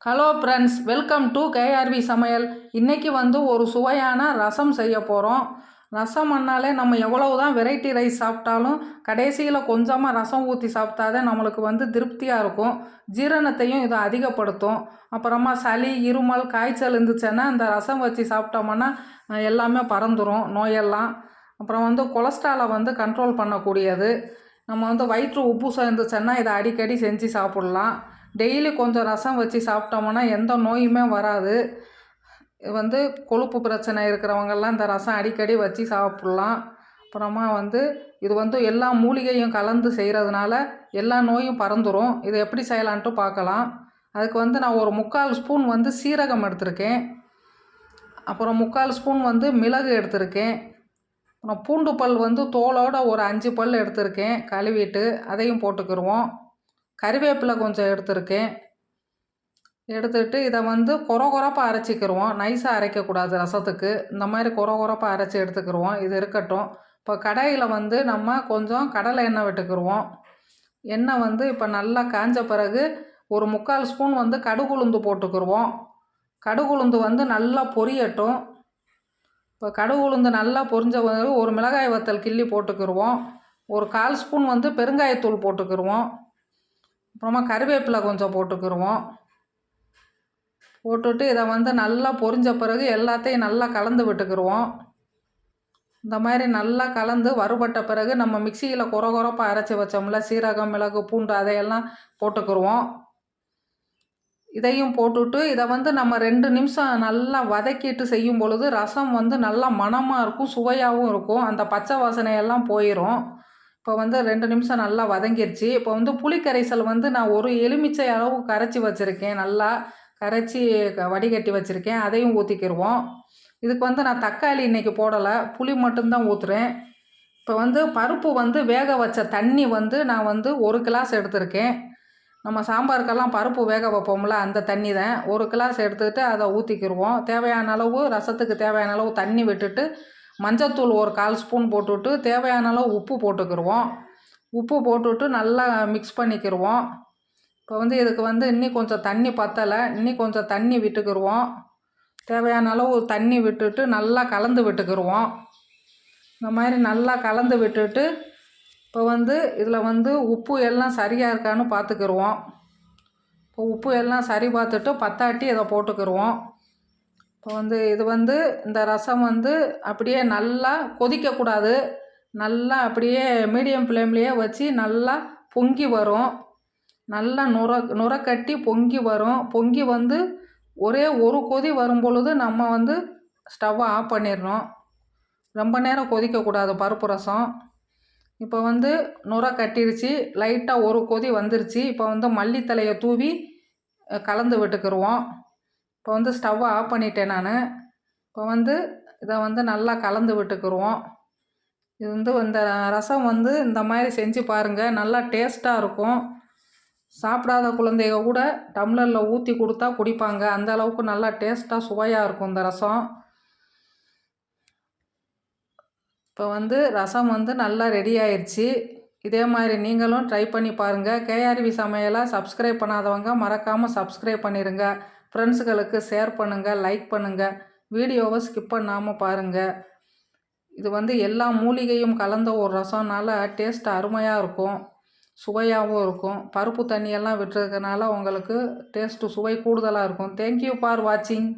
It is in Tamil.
Hello friends, welcome to KRV சமையல். இன்றைக்கி ஒரு சுவையான ரசம் செய்ய போகிறோம். ரசம் பண்ணாலே நம்ம எவ்வளவு தான் வெரைட்டி ரைஸ் சாப்பிட்டாலும் கடைசியில் கொஞ்சமாக ரசம் ஊற்றி சாப்பிட்டாதான் நம்மளுக்கு திருப்தியாக இருக்கும். ஜீரணத்தையும் இதை அதிகப்படுத்தும். அப்புறமா சளி, இருமல், காய்ச்சல் இருந்துச்சுன்னா இந்த ரசம் வச்சு சாப்பிட்டோம்னா எல்லாமே பறந்துடும் நோயெல்லாம். அப்புறம் கொலஸ்ட்ராலை கண்ட்ரோல் பண்ணக்கூடியது. நம்ம வயிற்று உப்புசம் இருந்துச்சுன்னா இதை அடிக்கடி செஞ்சு சாப்பிட்லாம். டெய்லி கொஞ்சம் ரசம் வச்சு சாப்பிட்டோம்னா எந்த நோயுமே வராது. கொழுப்பு பிரச்சனை இருக்கிறவங்கெல்லாம் இந்த ரசம் அடிக்கடி வச்சு சாப்பிட்லாம். அப்புறமா இது எல்லா மூலிகையும் கலந்து செய்கிறதுனால எல்லா நோயும் பறந்துடும். இது எப்படி செய்யலான்ட்டு பார்க்கலாம். அதுக்கு நான் ஒரு 3/4 ஸ்பூன் சீரகம் எடுத்திருக்கேன். அப்புறம் 3/4 ஸ்பூன் மிளகு எடுத்திருக்கேன். அப்புறம் பூண்டு பல் தோலோடு ஒரு 5 பல் எடுத்திருக்கேன். கழுவிட்டு அதையும் போட்டுக்கிடுவோம். கறிவேப்பிலை கொஞ்சம் எடுத்திருக்கேன். எடுத்துகிட்டு இதை கொரகொரப்பாக அரைச்சிக்கிடுவோம். நைஸாக அரைக்கக்கூடாது ரசத்துக்கு. இந்த மாதிரி கொரகொரப்பாக அரைச்சி எடுத்துக்கிடுவோம். இது இருக்கட்டும். இப்போ கடாயில் நம்ம கொஞ்சம் கடலை எண்ணெய் விட்டுக்கிடுவோம். எண்ணெய் இப்போ நல்லா காஞ்ச பிறகு ஒரு 3/4 ஸ்பூன் கடுகுளுந்து போட்டுக்கிடுவோம். கடுகுளுந்து நல்லா பொரியட்டும். இப்போ கடுகுளுந்து நல்லா பொரிஞ்ச பிறகு ஒரு மிளகாய் வத்தல் கிள்ளி போட்டுக்கிடுவோம். ஒரு 1/4 ஸ்பூன் பெருங்காயத்தூள் போட்டுக்கிடுவோம். அப்புறமா கறிவேப்பிலை கொஞ்சம் போட்டுக்கிடுவோம். போட்டுட்டு இதை நல்லா பொரிஞ்ச பிறகு எல்லாத்தையும் நல்லா கலந்து விட்டுக்கிடுவோம். இந்த மாதிரி நல்லா கலந்து வறுபட்ட பிறகு நம்ம மிக்சியில் கொரகொரப்பாக அரைச்சி வச்சோம்ல சீரகம், மிளகு, பூண்டு அதையெல்லாம் போட்டுக்கிடுவோம். இதையும் போட்டுட்டு இதை நம்ம 2 நிமிஷம் நல்லா வதக்கிட்டு செய்யும் பொழுது ரசம் நல்லா மணமாக இருக்கும், சுவையாகவும் இருக்கும். அந்த பச்சை வாசனையெல்லாம் போயிடும். இப்போ 2 நிமிஷம் நல்லா வதங்கிருச்சு. இப்போ புளி கரைசல் நான் ஒரு எலுமிச்சை அளவு கரைச்சி வச்சுருக்கேன். நல்லா கரைச்சி வடிகட்டி வச்சுருக்கேன். அதையும் ஊற்றிக்கிடுவோம். இதுக்கு நான் தக்காளி இன்றைக்கி போடலை, புளி மட்டும்தான் ஊற்றுறேன். இப்போ பருப்பு வேக வச்ச தண்ணி நான் 1 கிளாஸ் எடுத்திருக்கேன். நம்ம சாம்பாருக்கெல்லாம் பருப்பு வேக வைப்போம்ல அந்த தண்ணி தான். 1 கிளாஸ் எடுத்துக்கிட்டு அதை ஊற்றிக்கிடுவோம். தேவையான அளவு ரசத்துக்கு தேவையான அளவு தண்ணி விட்டுட்டு மஞ்சத்தூள் ஒரு 1/4 ஸ்பூன் போட்டுவிட்டு தேவையான அளவு உப்பு போட்டுக்கிடுவோம். உப்பு போட்டுவிட்டு நல்லா மிக்ஸ் பண்ணிக்கிடுவோம். இப்போ இதுக்கு இன்னும் கொஞ்சம் தண்ணி பத்தலை, இன்னும் கொஞ்சம் தண்ணி விட்டுக்கிடுவோம். தேவையான அளவு தண்ணி விட்டுட்டு நல்லா கலந்து விட்டுக்கிடுவோம். இந்த மாதிரி நல்லா கலந்து விட்டுட்டு இப்போ இதில் உப்பு எல்லாம் சரியாக இருக்கான்னு பார்த்துக்கிடுவோம். இப்போ உப்பு எல்லாம் சரி பார்த்துட்டு பத்தாட்டி இதை போட்டுக்கிடுவோம். இப்போ இது இந்த ரசம் அப்படியே நல்லா கொதிக்கக்கூடாது. நல்லா அப்படியே மீடியம் ஃப்ளேம்லேயே வச்சு நல்லா பொங்கி வரும். நல்லா நுர கட்டி பொங்கி வரும். பொங்கி ஒரே ஒரு கொதி வரும் பொழுது நம்ம ஸ்டவ்வை ஆஃப் பண்ணிடணும். ரொம்ப நேரம் கொதிக்கக்கூடாது பருப்பு ரசம். இப்போ நுர கட்டிருச்சு, லைட்டாக ஒரு கொதி வந்துருச்சு. இப்போ மல்லித்தலையை தூவி கலந்து விட்டுக்கிடுவோம். இப்போ ஸ்டவ்வை ஆஃப் பண்ணிட்டேன் நான். இப்போ இதை நல்லா கலந்து விட்டுக்கிடுவோம். இது இந்த ரசம் இந்த மாதிரி செஞ்சு பாருங்கள், நல்லா டேஸ்ட்டாக இருக்கும். சாப்பிடாத குழந்தைங்க கூட டம்ளரில் ஊற்றி கொடுத்தா குடிப்பாங்க. அந்த அளவுக்கு நல்லா டேஸ்ட்டாக சுவையாக இருக்கும் இந்த ரசம். இப்போ ரசம் நல்லா ரெடி ஆயிடுச்சு. இதே மாதிரி நீங்களும் ட்ரை பண்ணி பாருங்கள். கேஆர்வி சமையலை சப்ஸ்கிரைப் பண்ணாதவங்க மறக்காமல் சப்ஸ்கிரைப் பண்ணிடுங்க. ஃப்ரெண்ட்ஸுகளுக்கு ஷேர் பண்ணுங்கள், லைக் பண்ணுங்கள். வீடியோவை ஸ்கிப் பண்ணாமல் பாருங்கள். இது எல்லா மூலிகையும் கலந்த ஒரு ரசம்னால டேஸ்ட் அருமையாக இருக்கும், சுவையாகவும் இருக்கும். பருப்பு தண்ணியெல்லாம் விட்டுறதுனால உங்களுக்கு டேஸ்ட்டு சுவை கூடுதலாக இருக்கும். தேங்க்யூ ஃபார் வாட்சிங்.